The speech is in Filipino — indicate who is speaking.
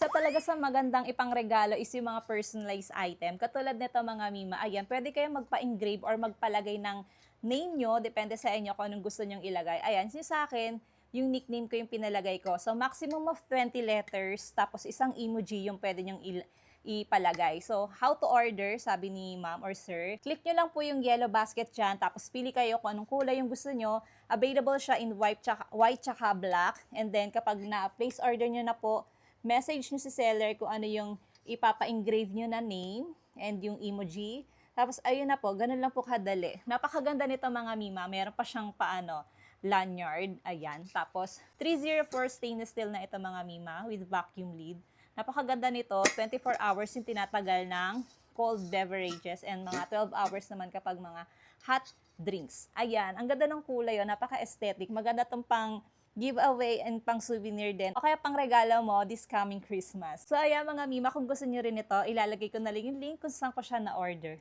Speaker 1: Isa talaga sa magandang ipangregalo is yung mga personalized item. Katulad nito mga Mima, ayan, pwede kayong magpa-engrave or magpalagay ng name nyo, depende sa inyo kung anong gusto nyong ilagay. Ayan, sa akin, yung nickname ko yung pinalagay ko. So, maximum of 20 letters, tapos isang emoji yung pwede nyong ipalagay. So, how to order, sabi ni ma'am or sir. Click nyo lang po yung yellow basket dyan, tapos pili kayo kung anong kulay yung gusto nyo. Available siya in white tsaka black. And then, kapag na-place order nyo na po, message nyo si seller kung ano yung ipapa-engrave nyo na name and yung emoji. Tapos, ayun na po, ganun lang po kadali. Napakaganda nito mga Mima. Meron pa siyang lanyard. Ayan. Tapos, 304 stainless steel na ito mga Mima with vacuum lid. Napakaganda nito. 24 hours yung tinatagal ng cold beverages and mga 12 hours naman kapag mga hot drinks. Ayan. Ang ganda ng kulay. Napaka-aesthetic. Maganda tong pang giveaway and pang souvenir din. O kaya pang regalo mo this coming Christmas. So ayan mga Mima, kung gusto niyo rin ito, ilalagay ko na lang yung link kung saan ko siya na-order.